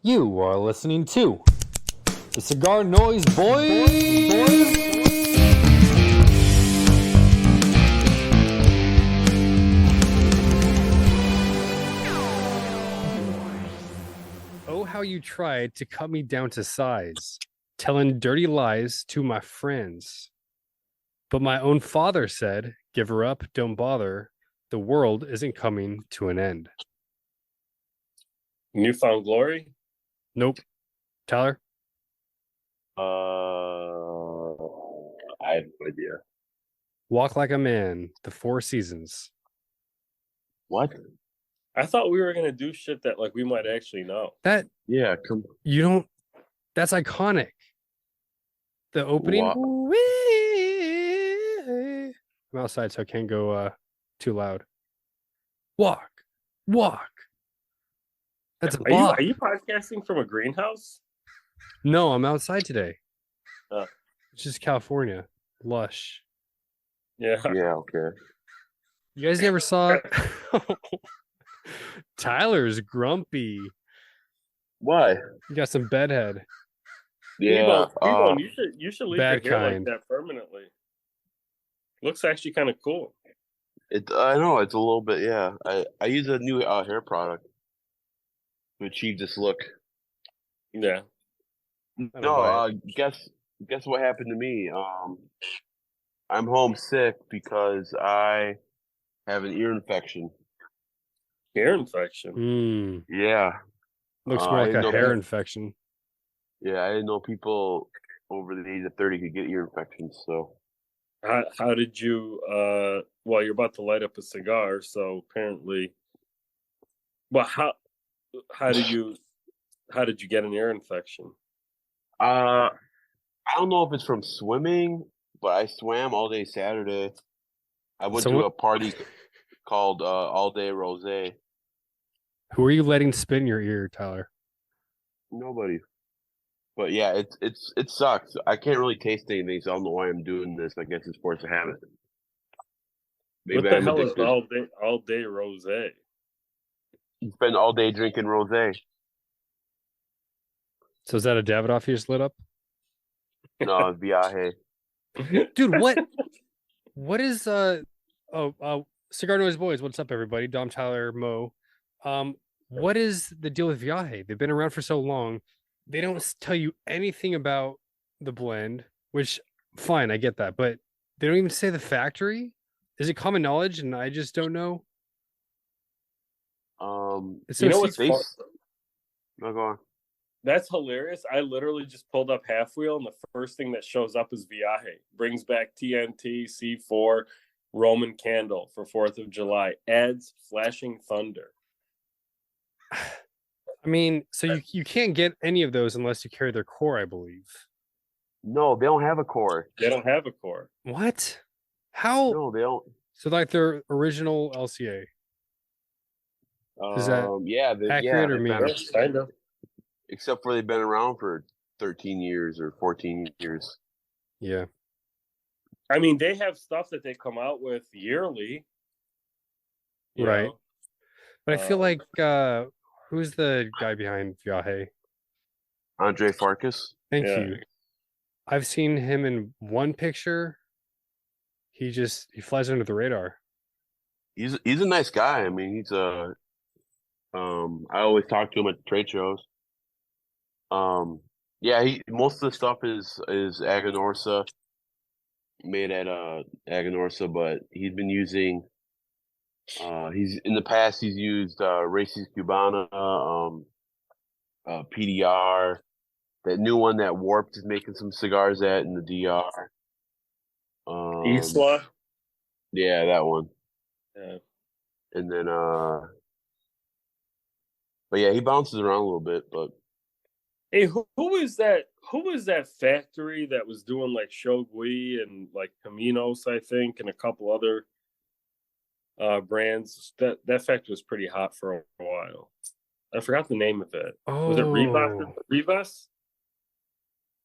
You are listening to the Cigar Noise Boys. Oh, how you tried to cut me down to size, telling dirty lies to my friends. But my own father said, give her up, don't bother. The world isn't coming to an end. Newfound Glory? Nope. Tyler? I have no idea. Walk Like a Man, The Four Seasons. What? I thought we were gonna do shit that like we might actually know. That Yeah, you don't. That's iconic. The opening. What? I'm outside, so I can't go too loud. Walk. That's a bop. Are you podcasting from a greenhouse? No, I'm outside today. Oh. It's just California, lush. Yeah. Yeah, okay. You guys never saw Tyler's grumpy. Why? You got some bedhead. Yeah. T-Bone, you should leave your bad hair kind. like that permanently. Looks actually kind of cool. I know it's a little bit. Yeah, I use a new hair product to achieve this look. Yeah. No, guess what happened to me? I'm homesick because I have an ear infection. Ear infection. Yeah. Looks more I like a didn't know hair that. infection. Yeah, I didn't know people over the age of 30 could get ear infections. So How did you well, you're about to light up a cigar, so apparently well how did you get an ear infection? I don't know if it's from swimming, but I swam all day Saturday. I went to a party called All Day Rosé. Who are you letting spin your ear, Tyler? Nobody. But yeah, it sucks. I can't really taste anything, so I don't know why I'm doing this. I guess it's forced a habit. Maybe What the I'm hell addicted. is all day rosé? You spend all day drinking rosé. So is that a Davidoff you just lit up? No, it's Viaje. Dude, what is Cigar Noise Boys? What's up, everybody? Dom, Tyler, Mo. What is the deal with Viaje? They've been around for so long. They don't tell you anything about the blend, which fine, I get that, but they don't even say the factory. Is it common knowledge and I just don't know? It's so you know what's fun? No, go on. That's hilarious. I literally just pulled up Half Wheel, and the first thing that shows up is Viaje. Brings back TNT, C4, Roman Candle for 4th of July. Adds Flashing Thunder. I mean, so you can't get any of those unless you carry their core, I believe. No, they don't have a core. They don't have a core. What? How? No, they don't. So like their original LCA. Is that accurate or me? Kind of. Except for they've been around for 13 years or 14 years. Yeah. I mean, they have stuff that they come out with yearly. Right. Know? But I feel like who's the guy behind Viaje? Andre Farkas. Thank you. I've seen him in one picture. He flies under the radar. He's a nice guy. I mean, he's I always talk to him at trade shows. Yeah, most of the stuff is Aganorsa, made at Aganorsa, but he's been using in the past he's used Races Cubana, PDR, that new one that Warped is making some cigars at in the DR. Isla? Yeah, that one. Yeah. And then but yeah, he bounces around a little bit, but hey, who was that? Who was that factory that was doing like Shogui and like Caminos, I think, and a couple other brands? That factory was pretty hot for a while. I forgot the name of it. Oh, was it Rivas? Rivas?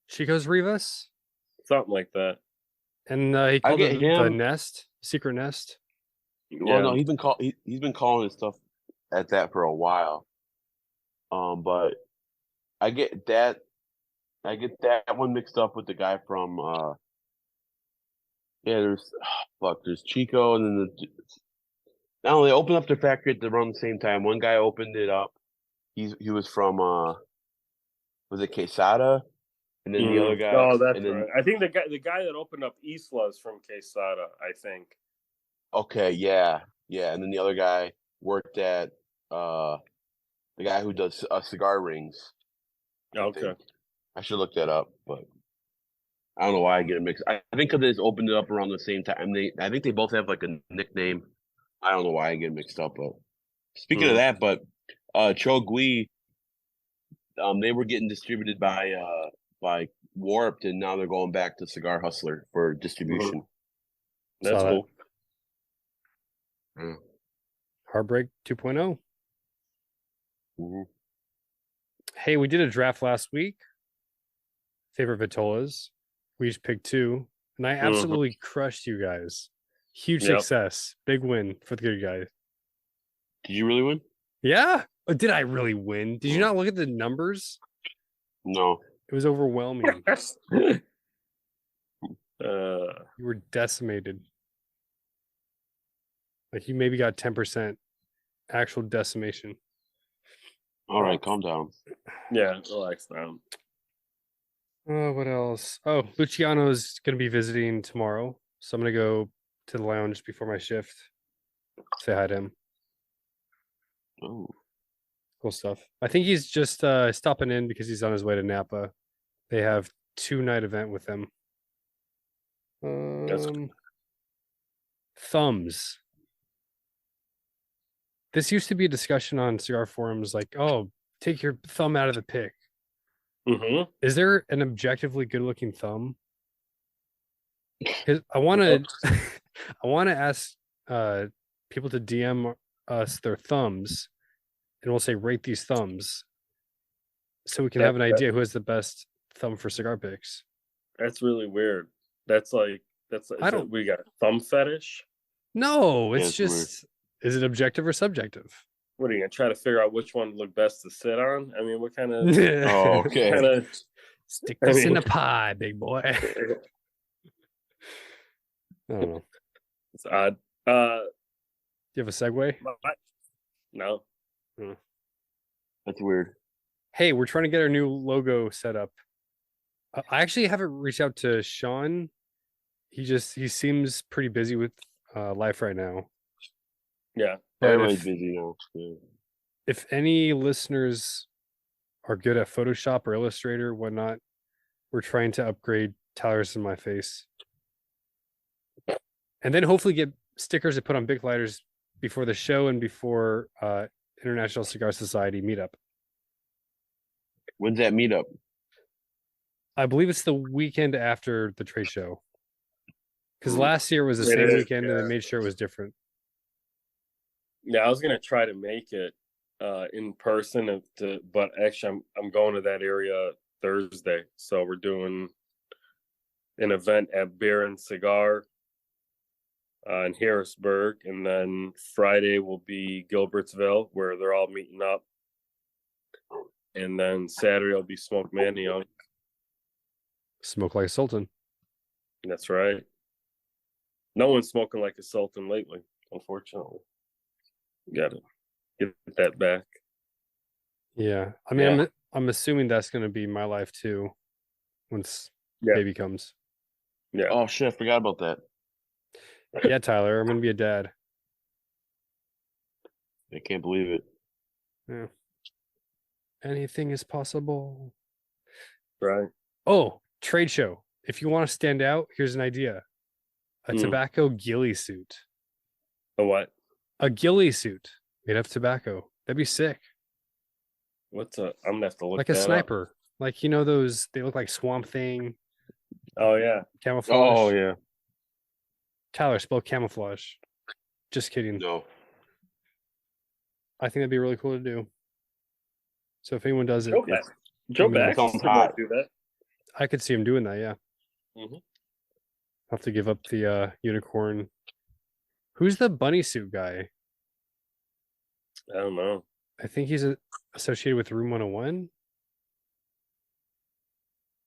Chico's Rivas? Something like that. And he called it the Nest, Secret Nest. Well, no, he's been calling his stuff at that for a while. But I get that. I get that one mixed up with the guy from. Yeah, there's Chico, and then now they opened up their factory at around the same time. One guy opened it up. He was from was it Quesada? And then the other guy, Oh, that's and then right. I think the guy that opened up Isla is from Quesada, I think. okay, yeah, and then the other guy worked at the guy who does cigar rings. I Okay. think. I should look that up, but I don't know why I get it mixed. I think because they just opened it up around the same time. I think they both have like a nickname. I don't know why I get mixed up, but speaking of that, but Cho Gui, they were getting distributed by Warped, and now they're going back to Cigar Hustler for distribution. That's Saw cool. Mm. Heartbreak 2.0. Mm-hmm. Hey, we did a draft last week. Favorite Vitolas. We each picked 2, and I absolutely crushed you guys. Huge success. Big win for the good guys. Did you really win? Yeah. Oh, did I really win? Did you not look at the numbers? No. It was overwhelming. You were decimated. Like you maybe got 10% actual decimation. All right, calm down. Yeah, relax down. Oh, what else? Oh, Luciano's going to be visiting tomorrow. So I'm going to go to the lounge before my shift. Say hi to him. Oh. Cool stuff. I think he's just stopping in because he's on his way to Napa. They have 2-night event with him. Thumbs. This used to be a discussion on cigar forums like, oh, take your thumb out of the pick. Mm-hmm. Is there an objectively good looking thumb? Because I want to ask people to DM us their thumbs, and we'll say rate these thumbs, so we can have an idea who has the best thumb for cigar picks. That's really weird. That's we got a thumb fetish. No, it's just weird. Is it objective or subjective? What are you gonna try to figure out which one would look best to sit on? I mean, what kind of oh, okay. Kind of stick this in a pie, big boy. I don't know. It's odd. Do you have a segue? No. That's weird. Hey, we're trying to get our new logo set up. I actually haven't reached out to Sean. He seems pretty busy with life right now. Yeah. Everybody's busy now. Yeah. If any listeners are good at Photoshop or Illustrator, whatnot, we're trying to upgrade Tyler's and my face. And then hopefully get stickers to put on big lighters before the show and before International Cigar Society meetup. When's that meetup? I believe it's the weekend after the trade show. Because last year was the same weekend, and they made sure it was different. Yeah, I was gonna try to make it in person, but actually, I'm going to that area Thursday, so we're doing an event at Beer and Cigar in Harrisburg, and then Friday will be Gilbertsville, where they're all meeting up, and then Saturday will be Smoke Manioc. Smoke like a sultan. That's right. No one's smoking like a sultan lately, unfortunately. Gotta get that back. Yeah, I mean, I'm assuming that's going to be my life too, once baby comes. Yeah. Oh shit, I forgot about that. Yeah, Tyler, I'm going to be a dad. I can't believe it. Yeah. Anything is possible. Right. Oh, trade show. If you want to stand out, here's an idea. A tobacco ghillie suit. A what? A ghillie suit made of tobacco. That'd be sick. I'm gonna have to look like a sniper up. Like, you know, those, they look like Swamp Thing. Oh yeah, camouflage. Oh yeah. Tyler, spell camouflage. Just kidding. No, I think that'd be really cool to do. So if anyone does it, Joe Bax might do that. I could see him doing that. Yeah. Mm-hmm. Have to give up the unicorn. Who's the bunny suit guy? I don't know. I think he's associated with Room 101.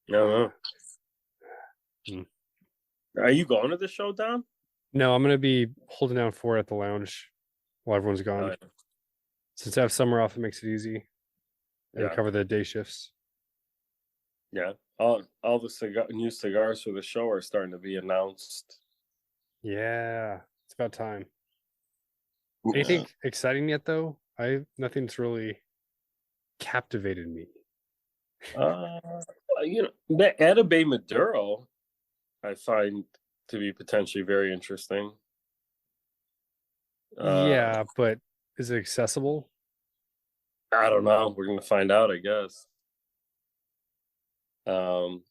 No. Hmm. Are you going to the show, Dom? No, I'm gonna be holding down fort at the lounge while everyone's gone. Since I have summer off, it makes it easy. I can cover the day shifts. Yeah. All the new cigars for the show are starting to be announced. Yeah, it's about time. Anything exciting yet though? Nothing's really captivated me. The Atabey Maduro I find to be potentially very interesting. Yeah, but is it accessible? I don't know. We're gonna find out, I guess. I'm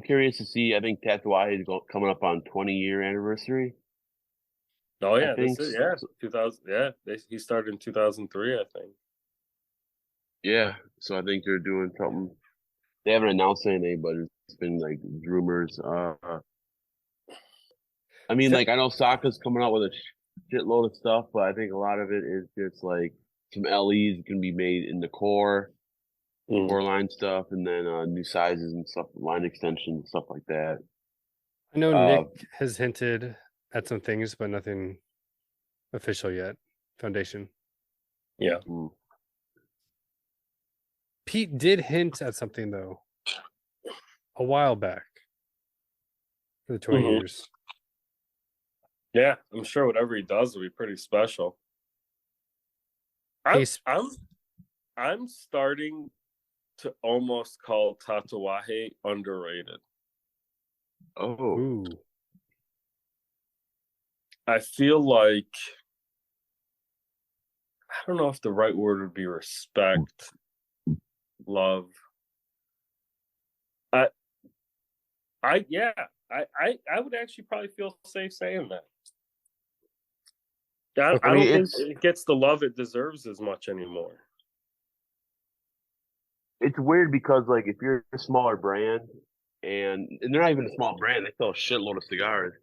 curious to see. I think Tatuaje is coming up on 20-year anniversary. Oh yeah, I think. 2000. Yeah, he started in 2003, I think. Yeah, so I think they're doing something. They haven't announced anything, but it's been like rumors. I mean, like I know Sokka's coming out with a shitload of stuff, but I think a lot of it is just like some LEs can be made in the core line stuff, and then new sizes and stuff, line extensions, stuff like that. I know Nick has hinted at some things, but nothing official yet. Foundation. Yeah. Pete did hint at something though a while back for the 20 years. Yeah, I'm sure whatever he does will be pretty special. I'm starting to almost call Tatuaje underrated. Oh. Ooh. I feel like I don't know if the right word would be respect, love. I would actually probably feel safe saying that. I don't think it gets the love it deserves as much anymore. It's weird because like if you're a smaller brand and they're not even a small brand, they sell a shitload of cigars.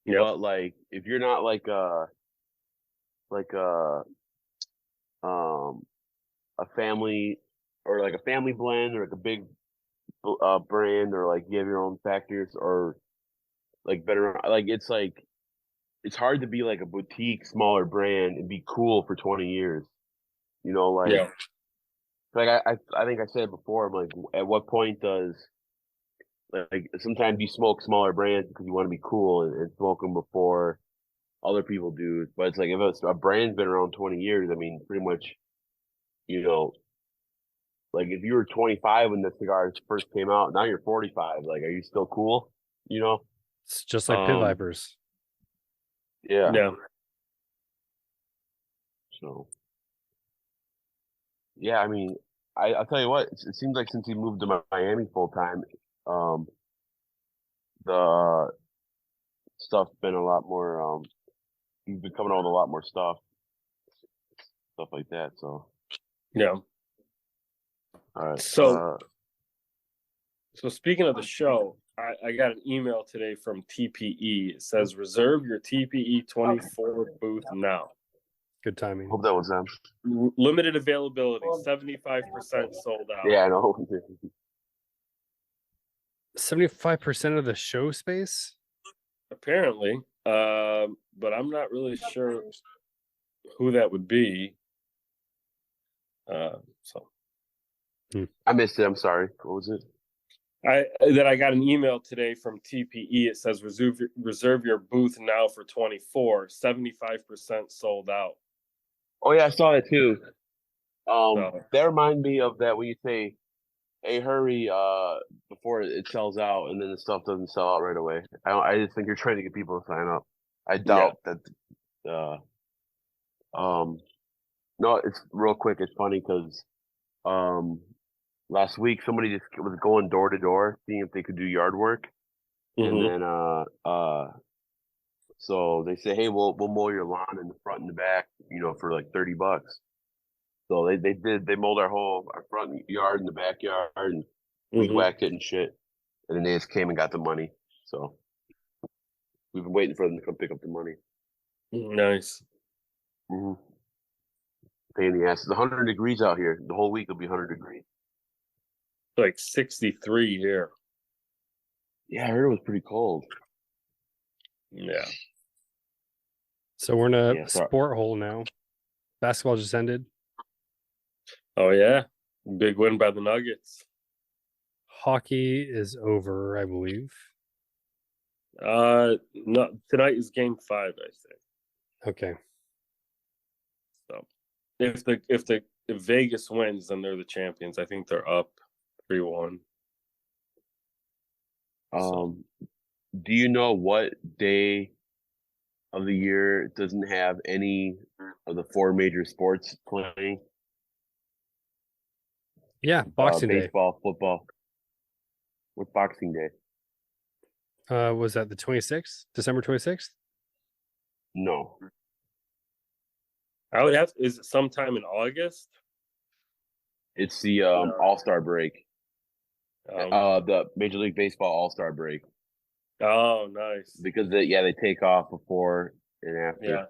Yep. But like if you're not like a family or like a family blend or like a big brand or like you have your own factories or like better like it's hard to be like a boutique smaller brand and be cool for 20 years. You know, like I think I said before, I'm like, at what point does like sometimes you smoke smaller brands because you want to be cool and smoke them before other people do. But it's like if a brand's been around 20 years, I mean, pretty much, you know, like if you were 25 when the cigars first came out, now you're 45. Like, are you still cool? You know, it's just like Pit Vipers. Yeah. Yeah. So. Yeah, I mean, I'll tell you what. It seems like since he moved to Miami full time, the stuff's been a lot more. He's been coming out with a lot more stuff like that. So yeah. All right. So speaking of the show, I got an email today from TPE. It says reserve your TPE 24 booth now. Good timing. Hope that was them. Limited availability, 75% sold out. Yeah, I know. 75% of the show space? Apparently. But I'm not really sure who that would be. I missed it. I'm sorry. What was it? I got an email today from TPE. It says reserve your booth now for 24, 75% sold out. Oh yeah, I saw it too. That reminds me of that when you say, "Hey, hurry!" Before it sells out, and then the stuff doesn't sell out right away. I just think you're trying to get people to sign up. I doubt that. No, it's real quick. It's funny because last week somebody just was going door to door seeing if they could do yard work, and then so they say, "Hey, we'll mow your lawn in the front and the back, for like $30." So they mowed our front yard and the backyard and weed whacked it and shit, and then they just came and got the money. So we've been waiting for them to come pick up the money. Nice. Mm-hmm. Pain in the ass. It's 100 degrees out here. The whole week will be 100 degrees. Like 63 here. Yeah, I heard it was pretty cold. Yeah. So we're in a Yeah, sorry. sport hole now. Basketball just ended. Oh yeah. Big win by the Nuggets. Hockey is over, I believe. No, tonight is game 5, I think. Okay. So if Vegas wins, then they're the champions. I think they're up 3-1. Do you know what day of the year doesn't have any of the 4 major sports playing? Yeah, Boxing Day. Baseball, football. What's Boxing Day? Was that the 26th? December 26th? No. I would have. Is it sometime in August? It's the All-Star break. Um, The Major League Baseball All-Star break. oh, nice. Because they take off before and after. Yeah.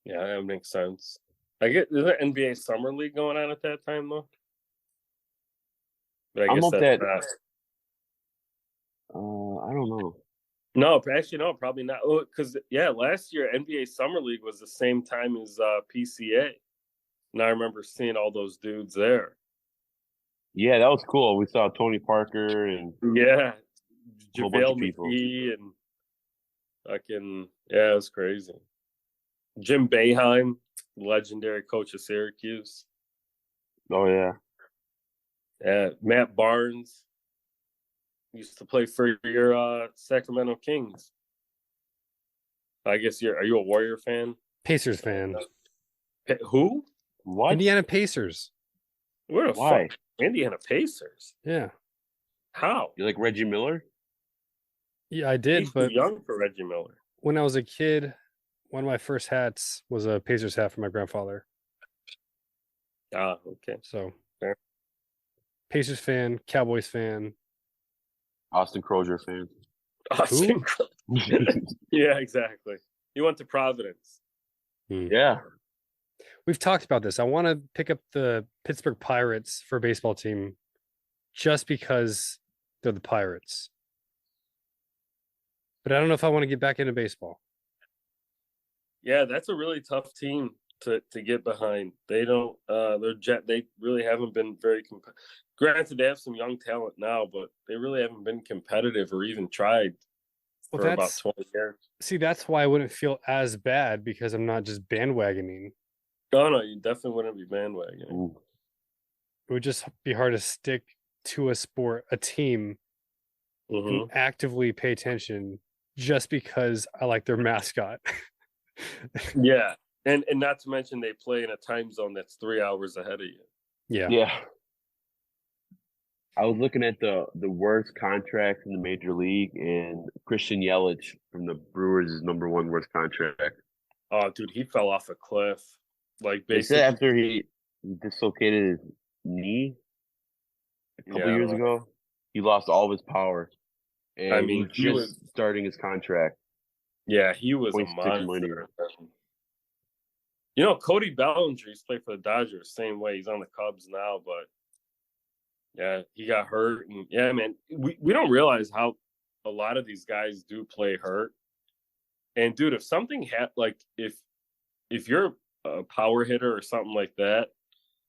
Yeah, that makes sense. I get is there NBA Summer League going on at that time though? But I guess that's not. I don't know. No, actually, no, probably not. Oh, because last year NBA Summer League was the same time as PCA, and I remember seeing all those dudes there. Yeah, that was cool. We saw Tony Parker and Yeah, a whole bunch JaVale of people. McGee and fucking it was crazy. Jim Boeheim, legendary coach of Syracuse. Oh yeah. Yeah, Matt Barnes used to play for your Sacramento Kings. I guess are you a Warrior fan? Pacers fan. Who? What? Indiana Pacers. Where the Why? fuck? Indiana Pacers. Yeah. How? You like Reggie Miller? Yeah, I did, He's but too young for Reggie Miller. when I was a kid, one of my first hats was a Pacers hat from my grandfather. Ah, okay. So Fair. Pacers fan, Cowboys fan. Austin Crozier fan. Austin. Yeah, exactly. He went to Providence. Yeah. We've talked about this. I want to pick up the Pittsburgh Pirates for a baseball team just because they're the Pirates. But I don't know if I want to get back into baseball. Yeah, that's a really tough team to get behind. They don't they really haven't been very granted they have some young talent now, but they really haven't been competitive or even tried for about 20 years. See, that's why I wouldn't feel as bad because I'm not just bandwagoning. Oh no, you definitely wouldn't be bandwagoning. Ooh. It would just be hard to stick to a sport, a team, and actively pay attention just because I like their mascot. Yeah. And not to mention they play in a time zone that's 3 hours ahead of you. Yeah. I was looking at the worst contracts in the major league, and Christian Yelich from the Brewers is #1 worst contract. Oh, dude, he fell off a cliff. Like They basically said after he dislocated his knee a couple years ago, he lost all of his power. And I mean, he was starting his contract. Yeah, he was a monster. You know, Cody Bellinger used to play for the Dodgers, same way. He's on the Cubs now, but yeah, he got hurt. And yeah, man, we don't realize how a lot of these guys do play hurt. And dude, if something like if you're a power hitter or something like that,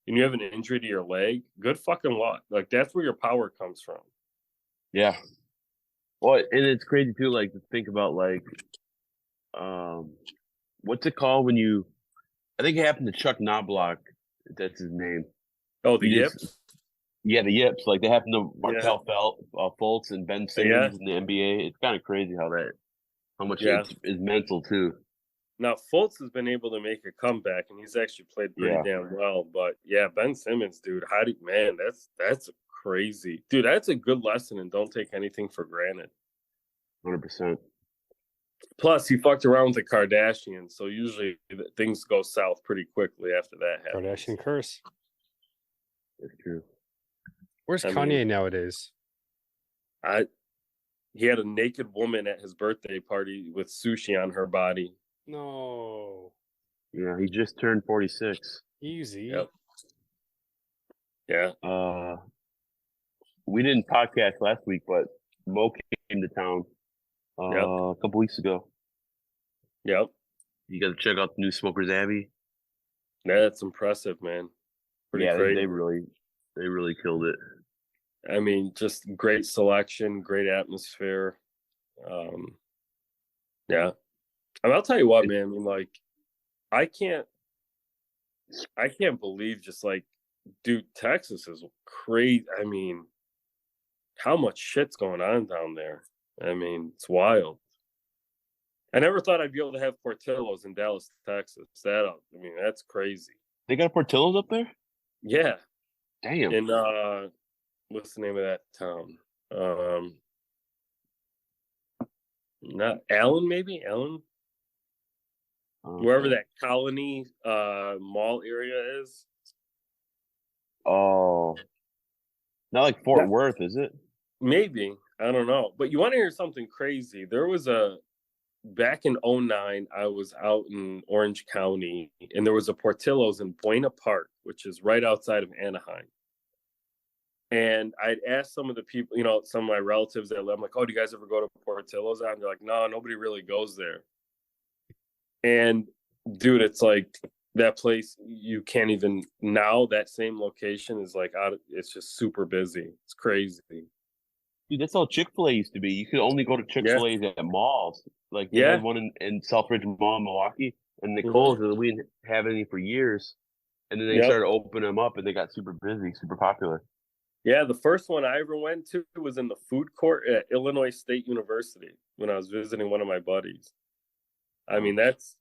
and you have an injury to your leg, good fucking luck. Like that's where your power comes from. Yeah. Well, and it's crazy too, like to think about like what's it called when you I think it happened to Chuck Knobloch, that's his name. Oh, the yips? Yeah, the yips. Like they happened to Markel Fultz and Ben Simmons in the NBA. It's kind of crazy how much it is mental too. Now Fultz has been able to make a comeback, and he's actually played pretty damn well. But yeah, Ben Simmons, dude, that's crazy, dude. That's a good lesson, and don't take anything for granted. 100%. Plus, he fucked around with the Kardashians, so usually things go south pretty quickly after that happens. Kardashian curse. That's true. Where's Kanye nowadays? He had a naked woman at his birthday party with sushi on her body. No. Yeah, he just turned 46. Easy. Yep. Yeah. We didn't podcast last week, but Mo came to town Yep. a couple weeks ago. Yep. You got to check out the new Smokers Abbey. That's impressive, man. Pretty Yeah, crazy. they really killed it. I mean, just great selection, great atmosphere. Yeah. I mean, I'll tell you what, man. I mean, like, I can't believe just like, dude, Texas is crazy. I mean, how much shit's going on down there? I mean, it's wild. I never thought I'd be able to have Portillo's in Dallas, Texas. I mean, that's crazy. They got a Portillo's up there? Yeah. Damn. And what's the name of that town? Not Allen, maybe? Allen? Wherever that Colony mall area is. Oh. Not like Fort Worth, is it? Maybe. I don't know. But you want to hear something crazy? There was back in 2009, I was out in Orange County, and there was a Portillo's in Buena Park, which is right outside of Anaheim. And I'd asked some of the people, some of my relatives that live, I'm like, oh, do you guys ever go to Portillo's? And they're like, no, nobody really goes there. And dude, it's like that place, you can't even, now that same location is like it's just super busy. It's crazy. Dude, that's how Chick-fil-A used to be. You could only go to Chick-fil-A's at malls. Like they had one in Southridge Mall in Milwaukee, and they closed, and we didn't have any for years. And then they started opening them up, and they got super busy, super popular. Yeah, the first one I ever went to was in the food court at Illinois State University when I was visiting one of my buddies. I mean, it's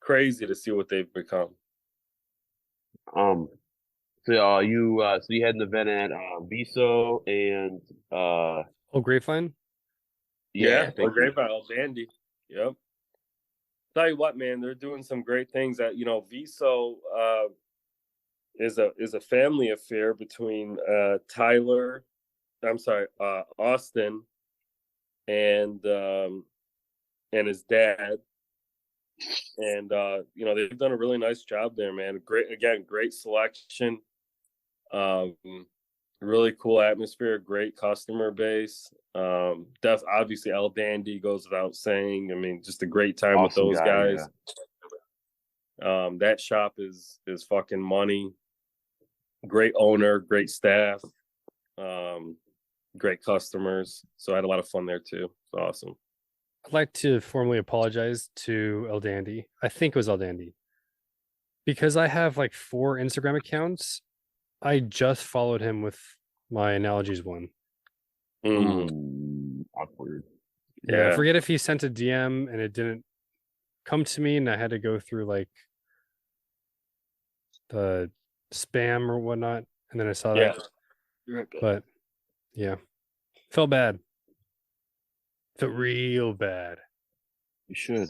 crazy to see what they've become. So you had an event at Viso and Grapevine? Yeah, Grapevine, Dandy. Yep. Tell you what, man, they're doing some great things. That Viso is a family affair between Austin and his dad. And they've done a really nice job there, man. Great selection. Really cool atmosphere, great customer base. Obviously El Dandy goes without saying. I mean, just a great time with those guys. Yeah. That shop is fucking money. Great owner, great staff, great customers. So I had a lot of fun there too. It's awesome. I'd like to formally apologize to El Dandy. I think it was El Dandy. Because I have like 4 Instagram accounts, I just followed him with my analogies one. Awkward. Yeah, I forget if he sent a DM and it didn't come to me, and I had to go through like the spam or whatnot, and then I saw that. But yeah, felt bad. Felt real bad. You should.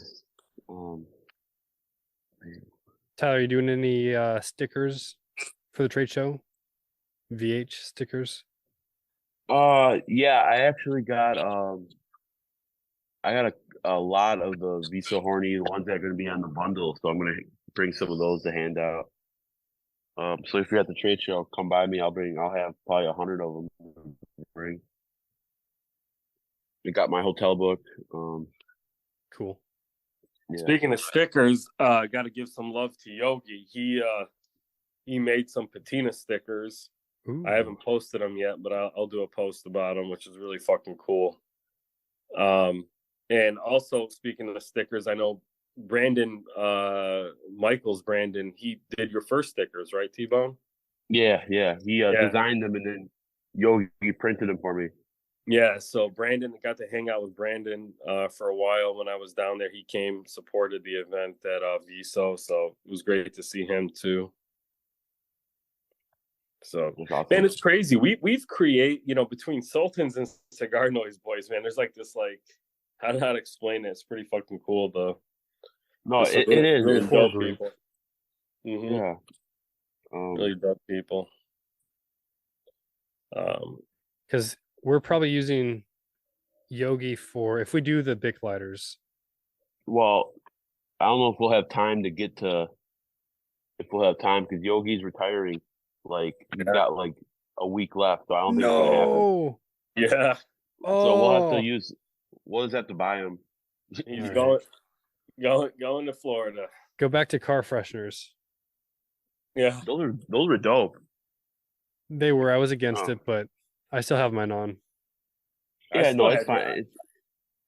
Tyler, are you doing any stickers for the trade show? VH stickers? Yeah, I actually got a lot of the Visa Horny, the ones that are going to be on the bundle, so I'm going to bring some of those to hand out. So if you're at the trade show, come by me. I'll have probably 100 of them to bring. I got my hotel book. Cool. Yeah. Speaking of stickers, got to give some love to Yogi. He made some patina stickers. Ooh. I haven't posted them yet, but I'll do a post about them, which is really fucking cool. And also speaking of stickers, I know Brandon, Brandon, he did your first stickers, right, T-Bone? Yeah. He designed them, and then Yogi printed them for me. Yeah, so Brandon, got to hang out with Brandon for a while when I was down there. He came, supported the event at Viso, so it was great to see him too. So, awesome. Man, it's crazy. We've created, between Sultans and CigarNoise Boys, man, there's like this, like, I don't know how to explain it. It's pretty fucking cool, though. No, it is. Really dope people. Mm-hmm. Yeah. Really dope people. Because we're probably using Yogi for, if we do the Bic lighters. Well, I don't know if we'll have time because Yogi's retiring Like he's got like a week left, so I don't think it's gonna happen. No. Yeah, So we'll have to Oh. use. We'll just have to buy him. he's All going to Florida. Go back to car fresheners. Yeah, Those are dope. They were. I was against Oh. it, but I still have mine on. I Yeah, still no, it's have fine.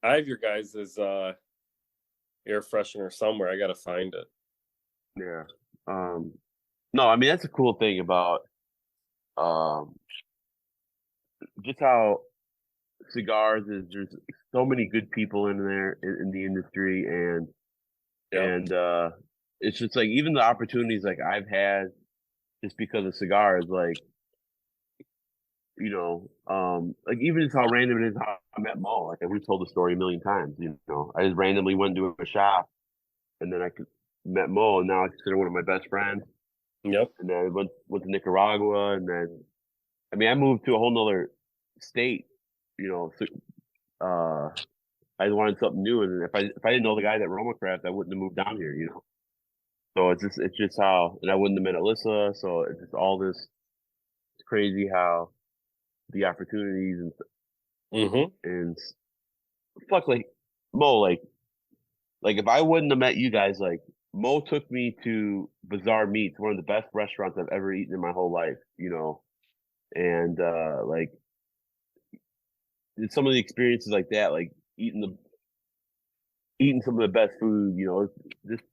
I have your guys' air freshener somewhere. I gotta find it. Yeah. No, I mean that's a cool thing about just how cigars is. There's so many good people in there in the industry, and it's just like even the opportunities like I've had just because of cigars, like like even just how random it is how I met Mo. Like we've told the story a million times. I just randomly went to a shop, and then I met Mo, and now I consider one of my best friends. Yep. And then I went to Nicaragua, and then I mean I moved to a whole nother state. I wanted something new, and if I didn't know the guy at Romacraft, I wouldn't have moved down here. So it's just how, and I wouldn't have met Alyssa. So it's just all this. It's crazy how the opportunities and fuck like Mo like if I wouldn't have met you guys, like Mo took me to Bazaar Meats, one of the best restaurants I've ever eaten in my whole life. And like some of the experiences like that, like eating some of the best food, just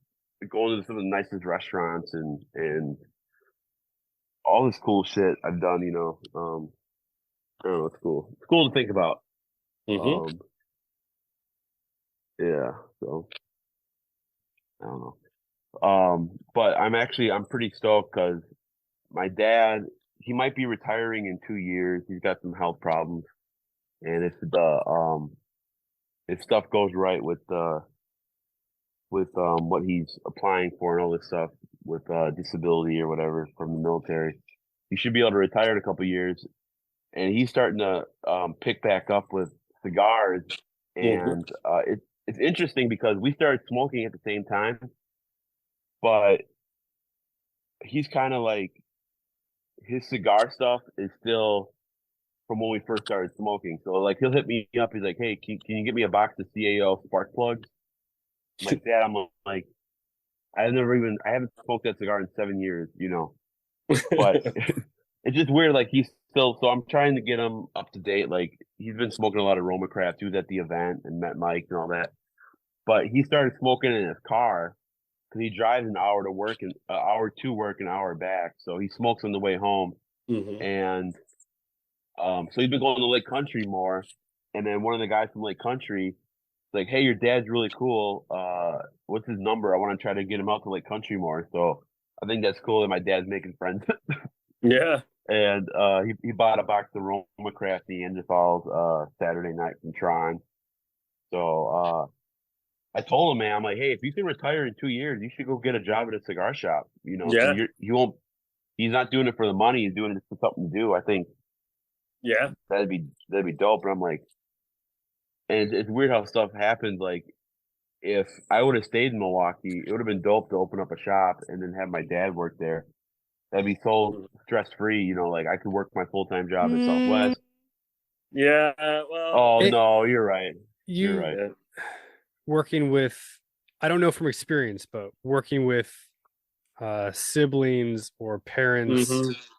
going to some of the nicest restaurants and all this cool shit I've done, I don't know, it's cool. It's cool to think about. Yeah, so I don't know. But I'm pretty stoked because my dad, he might be retiring in 2 years. He's got some health problems. And if stuff goes right with what he's applying for and all this stuff with disability or whatever from the military, he should be able to retire in a couple of years. And he's starting to pick back up with cigars, and it's interesting because we started smoking at the same time, but he's kind of like his cigar stuff is still from when we first started smoking. So like he'll hit me up. He's like, "Hey, can you get me a box of CAO spark plugs?" Like that. I'm like, I haven't smoked that cigar in 7 years, But it's just weird. Like he's still. So I'm trying to get him up to date. Like he's been smoking a lot of Romacraft. He was at the event and met Mike and all that. But he started smoking in his car because he drives an hour to work and an hour to work, an hour back. So he smokes on the way home, and so he's been going to Lake Country more. And then one of the guys from Lake Country, like, "Hey, your dad's really cool. What's his number? I want to try to get him out to Lake Country more." So I think that's cool that my dad's making friends. Yeah. And he bought a box of Romacraft Neanderthals Saturday night from Tron. So I told him, man, I'm like, "Hey, if you can retire in 2 years, you should go get a job at a cigar shop. Yeah. So you won't. He's not doing it for the money. He's doing it for something to do. I think. Yeah. That'd be dope." And I'm like, and it's weird how stuff happens. Like, if I would have stayed in Milwaukee, it would have been dope to open up a shop and then have my dad work there. That'd be so stress free. Like I could work my full time job at Southwest. Yeah. Well. Oh no, you're right. You're right. Working with, I don't know from experience, but working with siblings or parents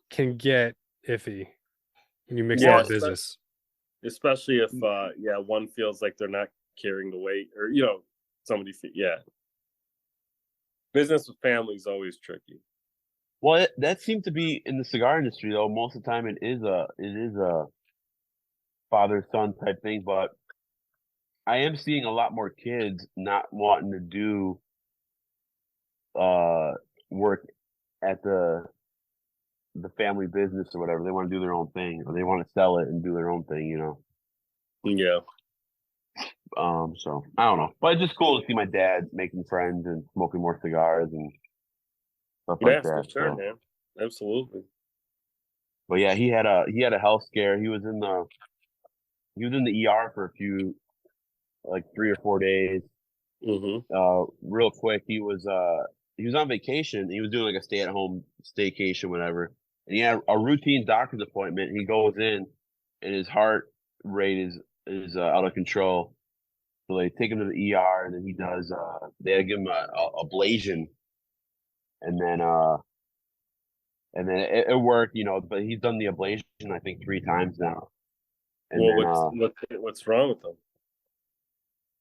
can get iffy when you mix it with business. Especially if one feels like they're not carrying the weight, or somebody. Business with family is always tricky. Well, that seems to be in the cigar industry though. Most of the time, it is a father son type thing, but I am seeing a lot more kids not wanting to do work at the family business or whatever. They want to do their own thing, or they want to sell it and do their own thing, Yeah. So I don't know, but it's just cool to see my dad making friends and smoking more cigars and stuff like that. For sure, man. Absolutely. But yeah, he had a health scare. He was in the ER for a few, like 3 or 4 days. Real quick, he was on vacation. He was doing like a stay-at-home staycation, whatever. And he had a routine doctor's appointment. He goes in, and his heart rate is out of control. So they take him to the ER, and then he does. They give him a ablation, and then it worked, But he's done the ablation, I think, 3 times now. And Well, then what's wrong with them?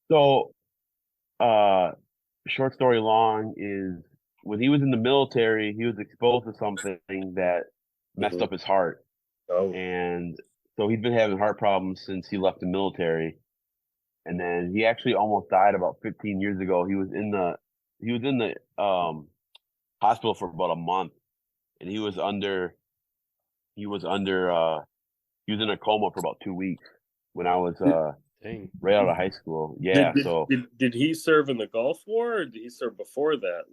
so short story long is when he was in the military, he was exposed to something that messed up his heart, Oh, and so he's been having heart problems since he left the military. And then he actually almost died about 15 years ago. He was in the hospital for about a month, and he was in a coma for about 2 weeks when I was Dang. right out of high school. Yeah, did he serve in the Gulf War, or did he serve before that?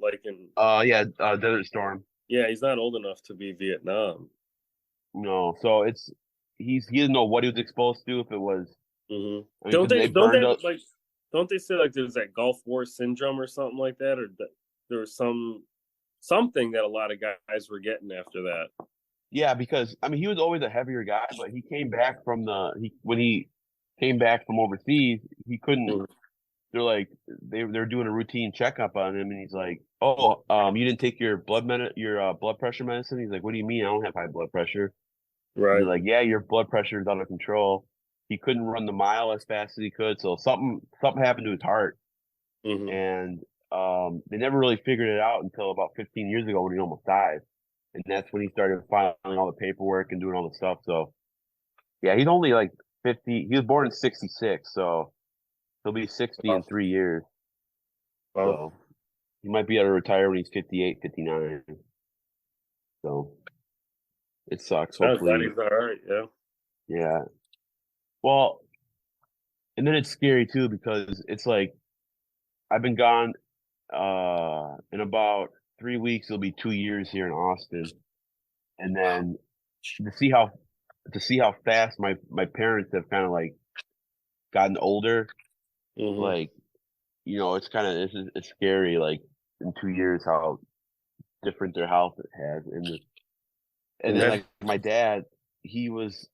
Desert Storm. Yeah, he's not old enough to be Vietnam. No, so he didn't know what he was exposed to, if it was. Mm-hmm. I mean, Don't they say like there's that Gulf War syndrome or something like that, or that there was something that a lot of guys were getting after that? Yeah, because I mean he was always a heavier guy, but he came back from when he came back from overseas, he couldn't. Mhm. They're like they're doing a routine checkup on him, and he's like, "Oh, you didn't take your blood pressure medicine?" He's like, "What do you mean? I don't have high blood pressure." Right. They're like, "Yeah, your blood pressure is out of control." He couldn't run the mile as fast as he could, so something happened to his heart, Mm-hmm. and they never really figured it out until about 15 years ago when he almost died, and that's when he started filing all the paperwork and doing all the stuff. So, yeah, he's only like 50. He was born in '66, so he'll be 60 in 3 years. Wow. So he might be able to retire when he's 58, 59. So it sucks. I'm glad Hopefully, he's all right. Yeah. yeah. Well, and then it's scary too because it's like I've been gone. In about 3 weeks, it'll be 2 years here in Austin, and then to see how fast my parents have kind of like gotten older. Mm-hmm. Like, it's kind of it's scary. Like in 2 years, how different their health has, and then like my dad, he was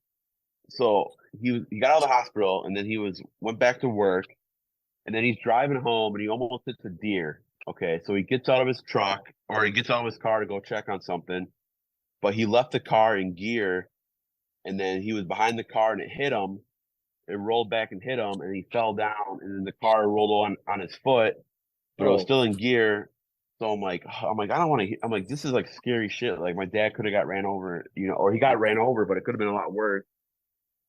he got out of the hospital, and then went back to work, and then he's driving home, and he almost hits a deer. Okay, so he gets out of his truck, or he gets out of his car to go check on something, but he left the car in gear, and then he was behind the car, and it hit him. It rolled back and hit him, and he fell down, and then the car rolled on his foot, but it was still in gear. So I'm like, I don't want to. I'm like, this is like scary shit. Like my dad could have got ran over, or he got ran over, but it could have been a lot worse.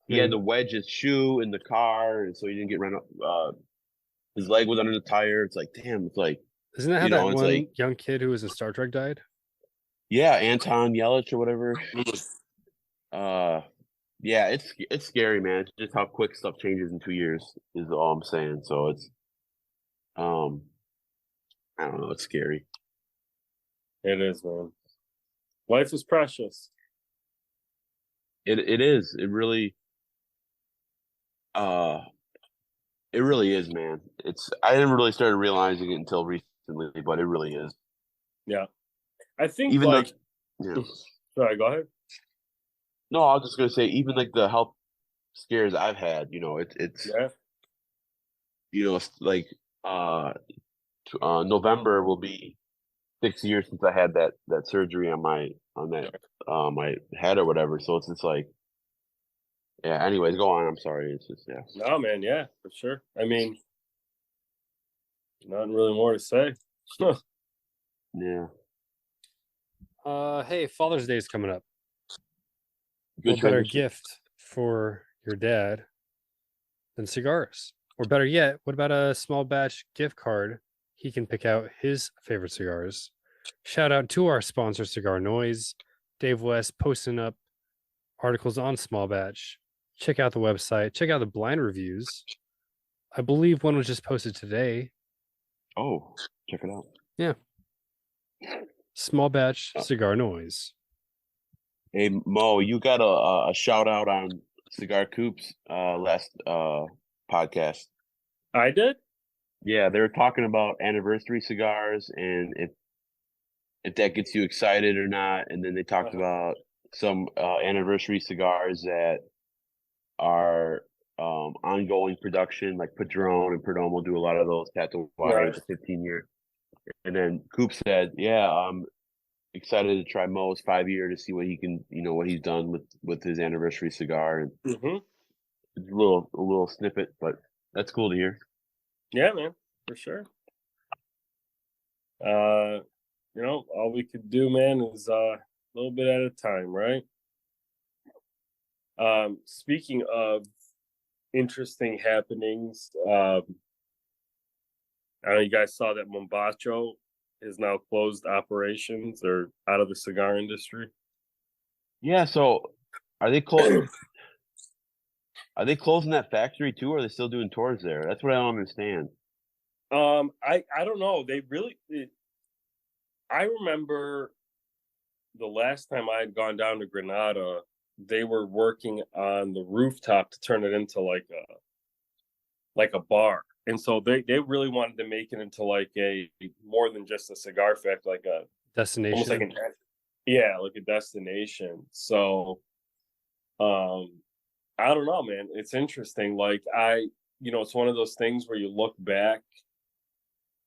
He had to wedge his shoe in the car, and so he didn't get ran up. His leg was under the tire. It's like, damn. It's like, isn't that how that one young kid who was in Star Trek died? Yeah, Anton Yelich or whatever. Yeah, it's scary, man. It's just how quick stuff changes in 2 years is all I'm saying. So it's, I don't know. It's scary. It is, man. Life is precious. It is. It really is, man. I didn't really start realizing it until recently, but it really is. Yeah. I think even like yeah. Sorry, go ahead. No, I was just gonna say, even like the health scares I've had, it's like November will be 6 years since I had that surgery on my head or whatever. So it's just like, yeah. Anyways, go on. I'm sorry. It's just No, man. Yeah, for sure. I mean, nothing really more to say. Yeah. Hey, Father's Day is coming up. Good what better gift for your dad than cigars? Or better yet, what about a small batch gift card? He can pick out his favorite cigars. Shout out to our sponsor, CigarNoise. Dave West posting up articles on small batch. Check out the website. Check out the blind reviews. I believe one was just posted today. Oh, check it out. Yeah. Small batch CigarNoise. Hey Mo, you got a shout out on Cigar Coop's last podcast. I did? Yeah, they were talking about anniversary cigars and if that gets you excited or not. And then they talked about some anniversary cigars that are ongoing production, like Padron and Perdomo do a lot of those. Tato Right. the 15-year. And then Coop said, "Yeah, I'm excited to try Mo's 5-year to see what he can, what he's done with his anniversary cigar." And Mm-hmm. it's a little snippet, but that's cool to hear. Yeah, man, for sure. All we could do, man, is a little bit at a time, right? Speaking of interesting happenings, I don't know you guys saw that Mombacho has now closed operations. They're out of the cigar industry. Yeah, so are they closing that factory too, or are they still doing tours there? That's what I don't understand. I don't know. I remember the last time I had gone down to Granada, they were working on the rooftop to turn it into like a bar. And so they really wanted to make it into like a more than just a cigar factory, like a Destination. almost like like a destination. So I don't know, man. It's interesting. Like it's one of those things where you look back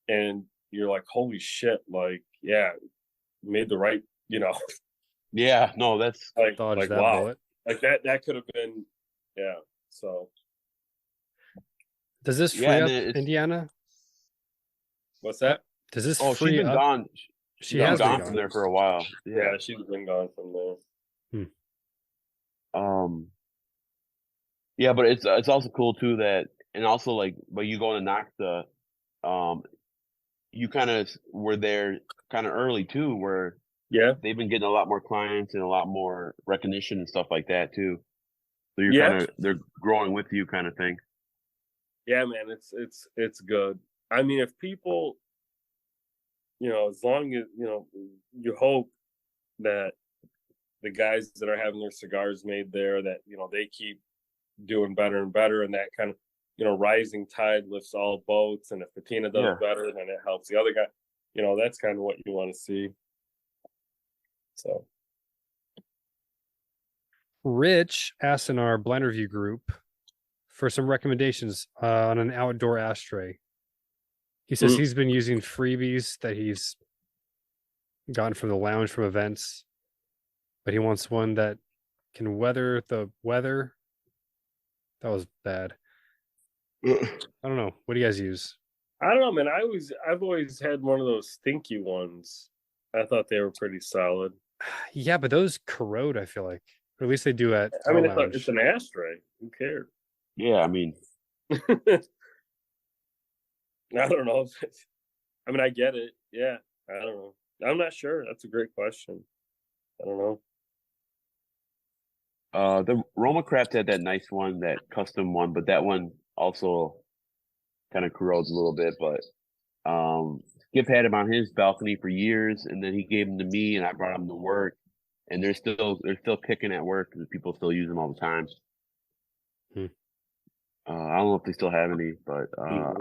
and you're like, holy shit, like, yeah, made the right, Yeah, no, that's Dodge that wow. bullet. Like that could have been, yeah. So does this free up Indiana? What's that? Does this she's free been up? gone. She has been been gone from there for a while. Yeah, she's been gone from there. Yeah, but it's also cool too that, and also like, but you go to Noxa, you kind of were there kind of early too, where they've been getting a lot more clients and a lot more recognition and stuff like that too. So you're they're growing with you kind of thing. Yeah, man, it's good. I mean, if people, as long as you hope that the guys that are having their cigars made there, that they keep doing better and better, and that kind of rising tide lifts all boats, and if Patina does better, then it helps the other guy. That's kind of what you want to see. So Rich asked in our blind review group for some recommendations on an outdoor ashtray. He says he's been using freebies that he's gotten from the lounge from events, but he wants one that can weather the weather. That was bad. I don't know. What do you guys use? I don't know, man. I've always had one of those stinky ones. I thought they were pretty solid. Yeah, but those corrode, I feel like. Or at least they do at I mean, it's an ashtray. Who cares? Yeah, I mean, I don't know. I mean, I get it. Yeah, I don't know. I'm not sure. That's a great question. I don't know. The Roma Craft had that nice one, that custom one, but that one also kind of corrodes a little bit. But Skip had him on his balcony for years, and then he gave them to me, and I brought them to work, and they're still kicking at work because people still use them all the time. I don't know if they still have any, but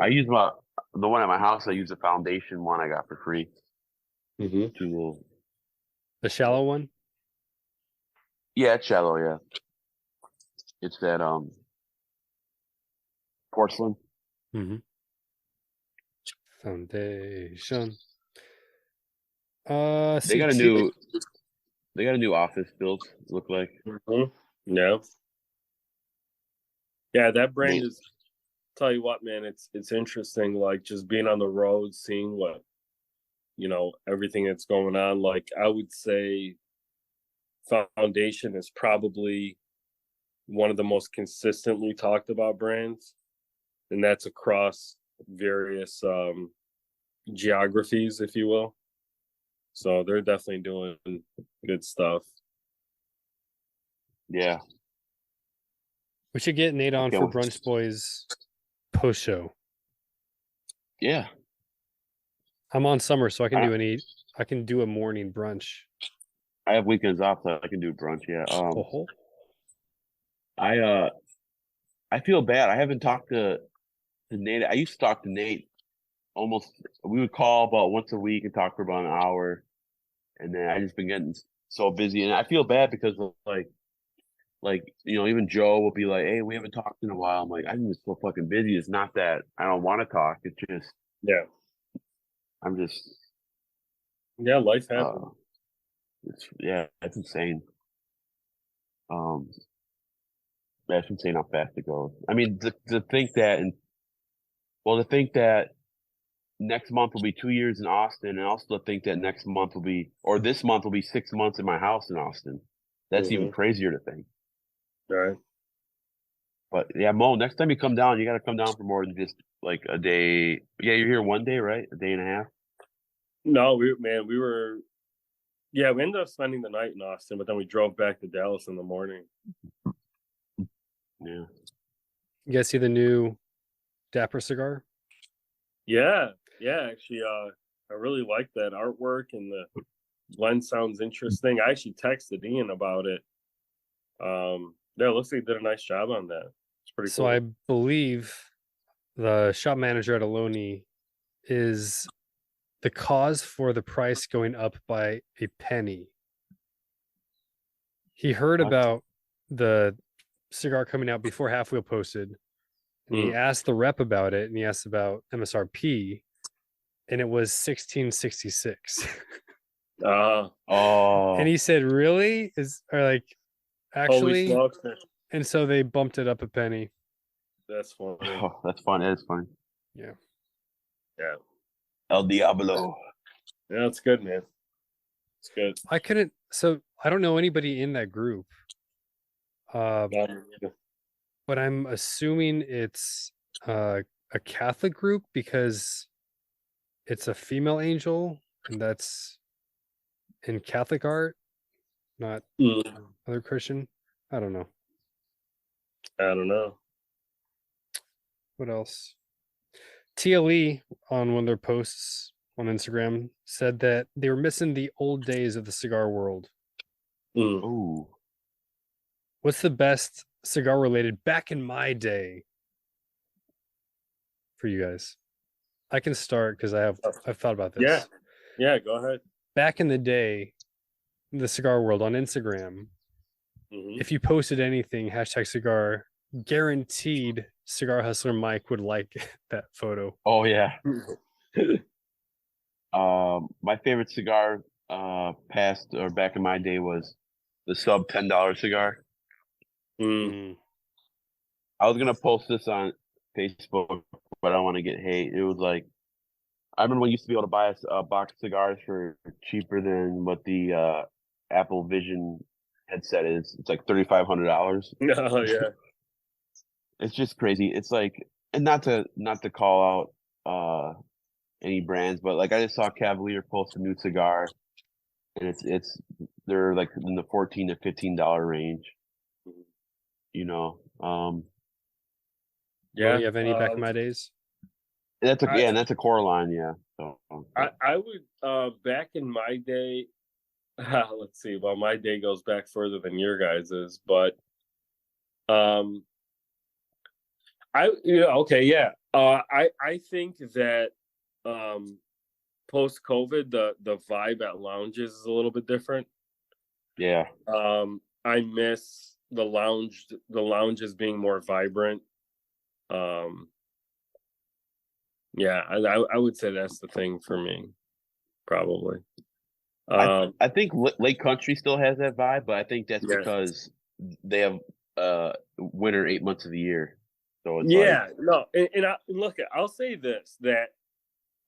I use the one at my house. I use the foundation one I got for free. The shallow one. Yeah, it's shallow. Yeah, it's that porcelain. Foundation. They got a new office built. Look like. Yeah, that brand is. Tell you what, man, it's interesting. Like just being on the road, seeing what everything that's going on. Like I would say, Foundation is probably one of the most consistently talked about brands, and that's across various geographies, if you will. So they're definitely doing good stuff. Yeah. We should get Nate on for Brunch Boys post show. Yeah. I'm on summer, so I can do a morning brunch. I have weekends off, so I can do brunch. Yeah. I feel bad. I haven't talked to Nate. I used to talk to Nate we would call about once a week and talk for about an hour. And then I just been getting so busy, and I feel bad because of, like even Joe will be like, "Hey, we haven't talked in a while." I'm like, "I'm just so fucking busy." It's not that I don't want to talk. It's just Yeah. I'm just Yeah, life happens. it's insane. Um, that's insane how fast it goes. I mean, to think that to think that next month will be 2 years in Austin, and also to think that next month will be, or this month will be 6 months in my house in Austin. That's even crazier to think. Right. But yeah, Mo, next time you come down, you got to come down for more than just like a day. Yeah, you're here one day, right? A day and a half. No, we were we ended up spending the night in Austin, but then we drove back to Dallas in the morning. Yeah. You guys see the new Dapper cigar? Yeah, actually, I really like that artwork, and the blend sounds interesting. I actually texted Ian about it. Yeah, it looks like they did a nice job on that. It's pretty So cool. I believe the shop manager at Aloni is the cause for the price going up by a penny. He heard What? about the cigar coming out before Half Wheel posted, and he asked the rep about it, and he asked about MSRP, and it was 1666. Oh, And he said, "Really? Or like Holy actually?" smokes, And so they bumped it up a penny. that's funny. oh, that's fun. That's fun. Yeah. Yeah, El Diablo. yeah, it's good, man. It's good. So I don't know anybody in that group. Yeah. But I'm assuming it's a Catholic group because it's a female angel, and that's in Catholic art, not other Christian. I don't know. I don't know. What else? TLE on one of their posts on Instagram said that they were missing the old days of the cigar world. Ooh. What's the best cigar related back in my day for you guys? I can start because I've thought about this. Yeah, go ahead. Back in the day, in the cigar world on Instagram, if you posted anything, hashtag cigar, guaranteed Cigar Hustler Mike would like that photo. Oh yeah. My favorite cigar past or back in my day was the sub $10 cigar. I was gonna post this on Facebook, but I don't want to get hate. It was like, I remember when you used to be able to buy a box of cigars for cheaper than what the Apple Vision headset is. It's like $3,500. Oh yeah. It's just crazy. It's like, and not to call out any brands, but like I just saw Cavalier post a new cigar, and they're like in the $14 to $15 range. You know, Yeah, you have any back in my days? that's a core line, yeah. So I would back in my day. Let's see. Well, my day goes back further than your guys's, but I think that post COVID the vibe at lounges is a little bit different. Yeah. I miss the lounges being more vibrant. Yeah, I would say that's the thing for me, probably. I think Lake Country still has that vibe, but I think that's because they have winter 8 months of the year. So it's look, I'll say this, that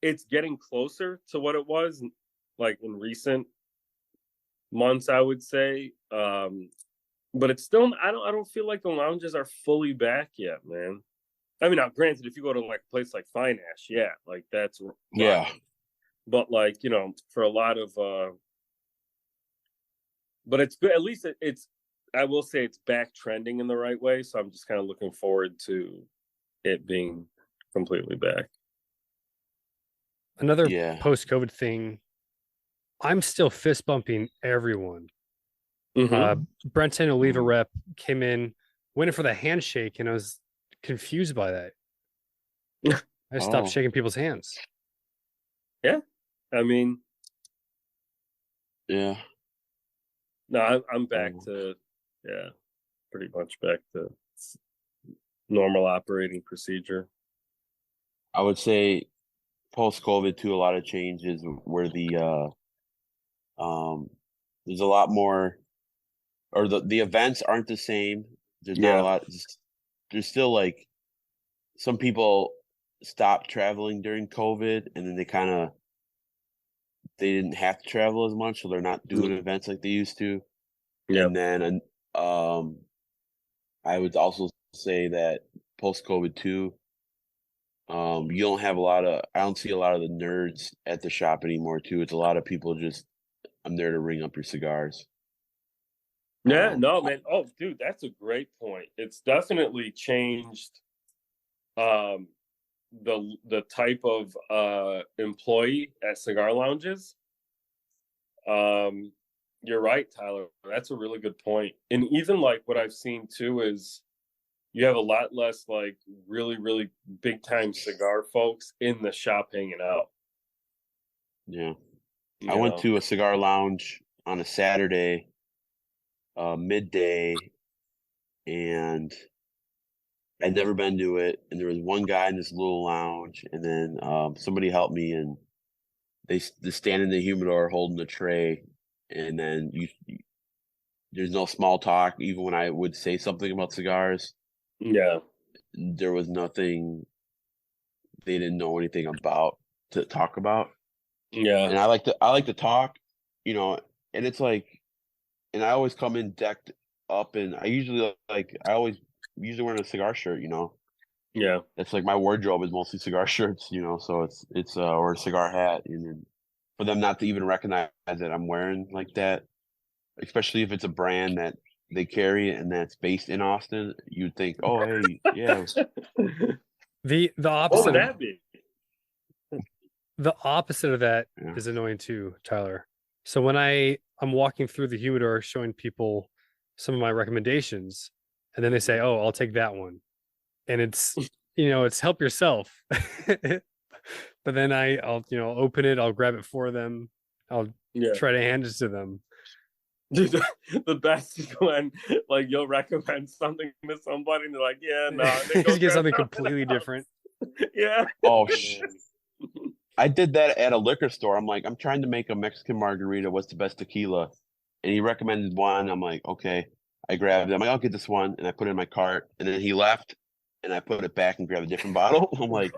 it's getting closer to what it was like in recent months, I would say. But it's still, I don't feel like the lounges are fully back yet, man. I mean, now granted, if you go to like a place like Fine Ash, like that's But like, for a lot of but it's good, at least it's I will say it's back trending in the right way, so I'm just kind of looking forward to it being completely back. Another post-COVID thing, I'm still fist bumping everyone. Brenton Oliva rep came in, went in for the handshake, and I was confused by that. I stopped shaking people's hands. Yeah, I mean, yeah. No, I'm back to, pretty much back to normal operating procedure. I would say post-COVID too, a lot of changes where there's a lot more, or the events aren't the same. There's not a lot. There's still like some people stopped traveling during COVID, and then they didn't have to travel as much, so they're not doing events like they used to. Yeah. And then I would also say that post-COVID too, you don't have I don't see a lot of the nerds at the shop anymore too. It's a lot of people just, I'm there to ring up your cigars. Yeah, no, man. Oh, dude, that's a great point. It's definitely changed the type of employee at cigar lounges. You're right, Tyler. That's a really good point. And even like what I've seen too is you have a lot less like really, really big time cigar folks in the shop hanging out. Yeah. I went to a cigar lounge on a Saturday, midday, and I'd never been to it. And there was one guy in this little lounge, and then somebody helped me, and they stand in the humidor holding the tray, and then there's no small talk. Even when I would say something about cigars, there was nothing they didn't know anything about to talk about. And I like to talk, and it's like, and I always come in decked up, and I usually wearing a cigar shirt, Yeah. That's like my wardrobe is mostly cigar shirts, so it's or a cigar hat, and then for them not to even recognize that I'm wearing like that, especially if it's a brand that they carry and that's based in Austin, you'd think, oh, hey, yeah. The opposite. What would that be? The opposite of that is annoying too, Tyler. So when I'm walking through the humidor showing people some of my recommendations, and then they say, "Oh, I'll take that one," and it's it's help yourself. But then I'll open it, I'll grab it for them, I'll try to hand it to them. Dude, the best is when like you'll recommend something to somebody and they're like, "Yeah, no," just get something completely different. Yeah. Oh, I did that at a liquor store. I'm like, I'm trying to make a Mexican margarita. What's the best tequila? And he recommended one. I'm like, okay. I grabbed it. I'm like, I'll get this one. And I put it in my cart. And then he left. And I put it back and grabbed a different bottle. I'm like,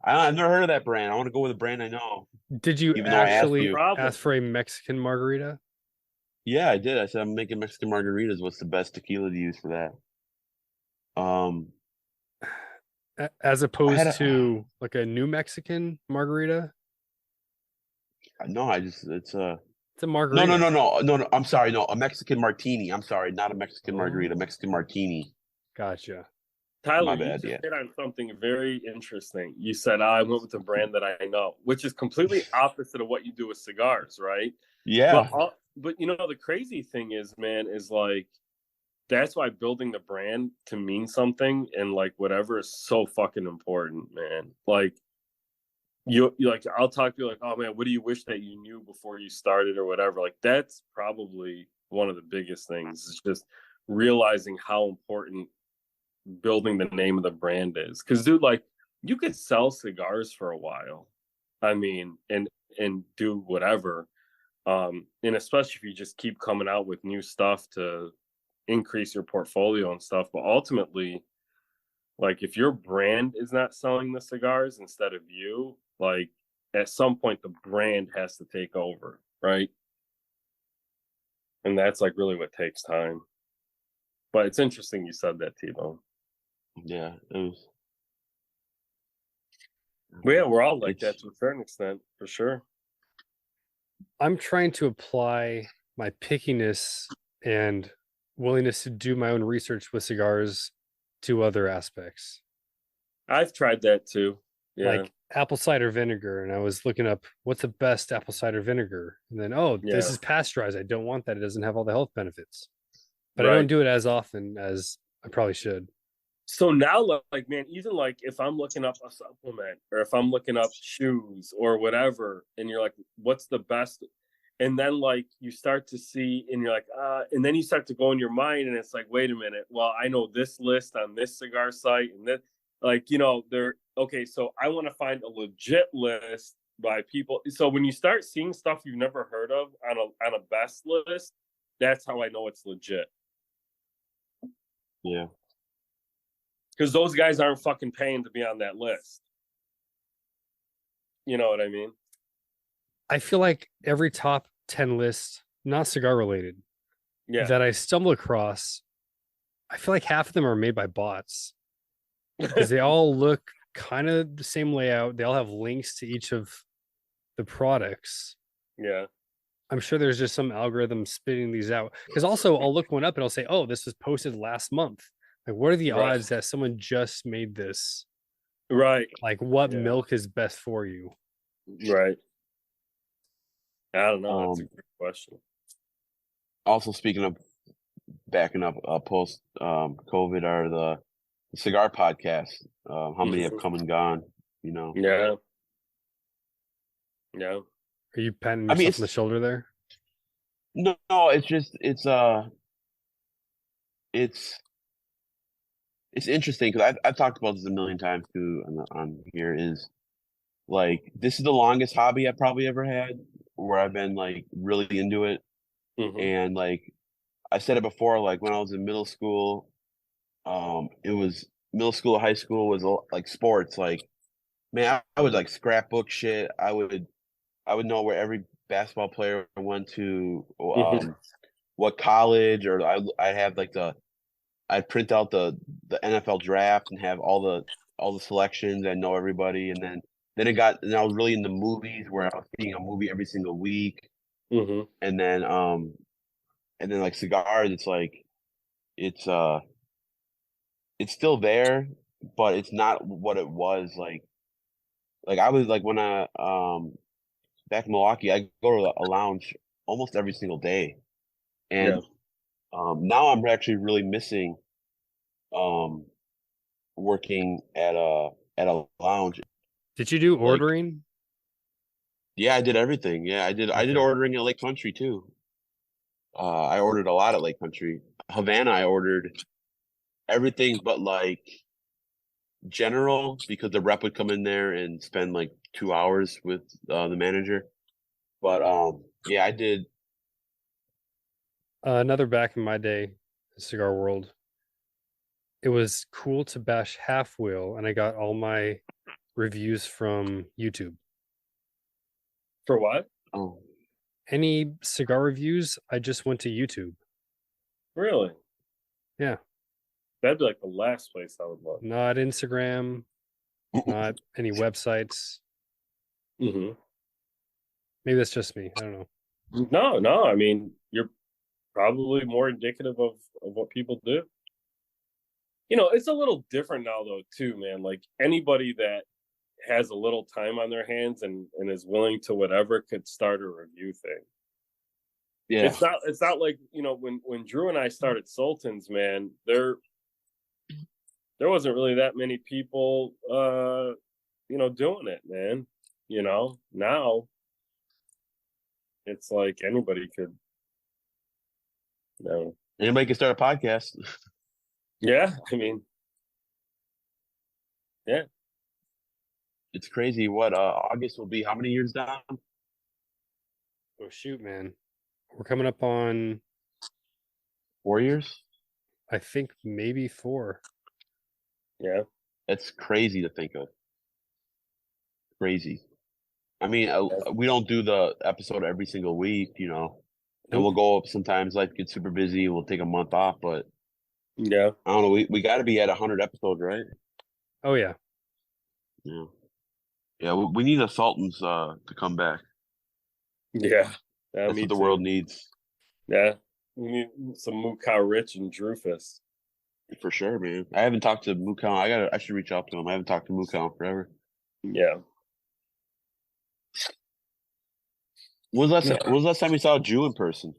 I've never heard of that brand. I want to go with a brand I know. Did you actually ask for a Mexican margarita? Yeah, I did. I said, I'm making Mexican margaritas. What's the best tequila to use for that? As opposed to like a New Mexican margarita? No, it's a margarita. No. I'm sorry. No, a Mexican martini. I'm sorry, not a Mexican margarita. Mexican martini. Gotcha. Tyler, you just hit on something very interesting. You said, I went with a brand that I know, which is completely opposite of what you do with cigars, right? Yeah. But the crazy thing is, man, is like, that's why building the brand to mean something and like whatever is so fucking important, man. Like you like, I'll talk to you like, oh man, what do you wish that you knew before you started or whatever? Like that's probably one of the biggest things is just realizing how important building the name of the brand is. Cause dude, like you could sell cigars for a while. I mean, and do whatever. And especially if you just keep coming out with new stuff to increase your portfolio and stuff, but ultimately like if your brand is not selling the cigars instead of you, like at some point the brand has to take over, right? And that's like really what takes time. But it's interesting you said that, T-Bone. Yeah, it was. Well, yeah, we're all like that to a certain extent, for sure. I'm trying to apply my pickiness and willingness to do my own research with cigars to other aspects. I've tried that too. Yeah. Like apple cider vinegar, and I was looking up what's the best apple cider vinegar, and then this is pasteurized. I don't want that. It doesn't have all the health benefits. But I don't do it as often as I probably should. So now, like, man, even like if I'm looking up a supplement or if I'm looking up shoes or whatever, and you're like, what's the best? And then like you start to see, and you're like, and then you start to go in your mind, and it's like, wait a minute, well, I know this list on this cigar site, and then like, they're okay. So I want to find a legit list by people. So when you start seeing stuff you've never heard of on a best list, that's how I know it's legit. Yeah. Because those guys aren't fucking paying to be on that list. You know what I mean? I feel like every top 10 list, not cigar related, that I stumble across, I feel like half of them are made by bots because they all look kind of the same layout. They all have links to each of the products. Yeah. I'm sure there's just some algorithm spitting these out. Because also, I'll look one up and I'll say, oh, this was posted last month. Like, what are the odds that someone just made this? Right. Like, what milk is best for you? Right. I don't know. That's a great question. Also, speaking of backing up post COVID, are the cigar podcasts. How many have come and gone? Yeah. Are you patting yourself on the shoulder there? No, it's just it's interesting because I've talked about this a million times too on here. Is like this is the longest hobby I've probably ever had, where I've been like really into it, and like I said it before, like when I was in middle school, it was middle school, high school was like sports. Like, man, I would like scrapbook shit. I would know where every basketball player went to, what college, or I have like I'd print out the NFL draft and have all the selections and know everybody, and then I was really into movies where I was seeing a movie every single week, and then like cigars, it's like it's still there, but it's not what it was like I was like when I back in Milwaukee, I go to a lounge almost every single day, and now I'm actually really missing working at a lounge. Did you do ordering? Yeah, I did everything. Yeah, I did ordering at Lake Country too. I ordered a lot at Lake Country. Havana, I ordered everything but like general, because the rep would come in there and spend like 2 hours with the manager. But yeah, I did. Another back in my day, cigar world. It was cool to bash half wheel, and I got all my reviews from YouTube. For what? Oh, Any cigar reviews, I just went to YouTube. Really? Yeah. That'd be like the last place I would look. Not Instagram, not any websites. Maybe that's just me. I don't know. No. I mean, you're probably more indicative of what people do. It's a little different now though, too, man. Like anybody that has a little time on their hands and is willing to whatever could start a review thing. yeah. It's not like, when Drew and I started Sultans, man, there wasn't really that many people doing it, man. Now it's like anybody could, Anybody can start a podcast. Yeah, I mean, yeah. It's crazy what August will be. How many years down? Oh shoot, man. We're coming up on 4 years? I think maybe 4. Yeah. That's crazy to think of. Crazy. I mean, we don't do the episode every single week, and we'll go up sometimes, life gets super busy, we'll take a month off, but yeah, I don't know, we got to be at 100 episodes, right? Oh yeah. Yeah, we need the Sultans to come back. Yeah. That's what the world needs. Yeah. We need some Mukau Rich and Drufus. For sure, man. I haven't talked to Mukau. I should reach out to him. I haven't talked to Mukau in forever. Yeah. When was the last time you saw Jew in person?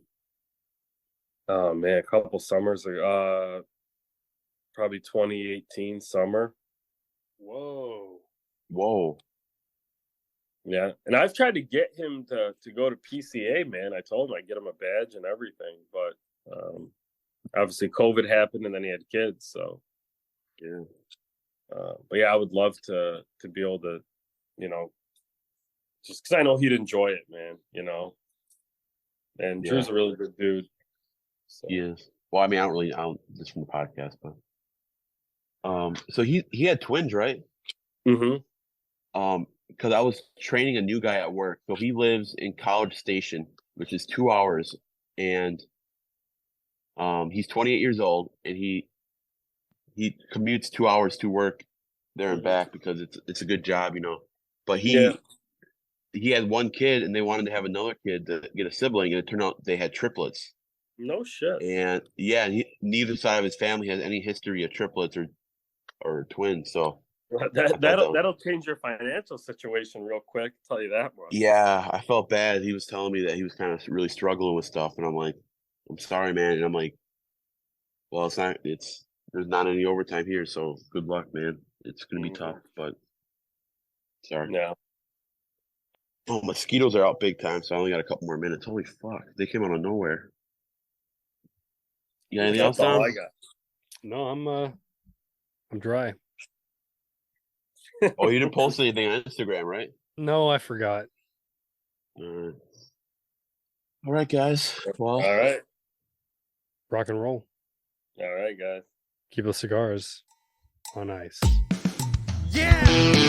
Oh man, a couple summers ago. Probably 2018 summer. Whoa. Yeah, and I've tried to get him to go to PCA, man. I told him I'd get him a badge and everything, but obviously COVID happened, and then he had kids. So Yeah. But yeah, I would love to be able to, just because I know he'd enjoy it, man. And Yeah. Drew's a really good dude. So. He is. Well, I mean, I don't just from the podcast, but so he had twins, right? Mm-hmm. Because I was training a new guy at work. So he lives in College Station, which is 2 hours, and he's 28 years old, and he commutes 2 hours to work there and back because it's a good job, But he had one kid, and they wanted to have another kid to get a sibling, and it turned out they had triplets. No shit. And yeah, neither side of his family has any history of triplets or twins. So that'll change your financial situation real quick. I'll tell you that much. Yeah, I felt bad. He was telling me that he was kind of really struggling with stuff, and I'm like, I'm sorry, man. And I'm like, well, there's not any overtime here, so good luck, man. It's gonna be tough, but sorry. Yeah. Oh, mosquitoes are out big time, so I only got a couple more minutes. Holy fuck, they came out of nowhere. You got anything else, That's all Dom? I got. No, I'm dry. Oh, you didn't post anything on Instagram, right? No, I forgot. All right, guys. Well, All right. Rock and roll. All right, guys. Keep those cigars on ice. Yeah!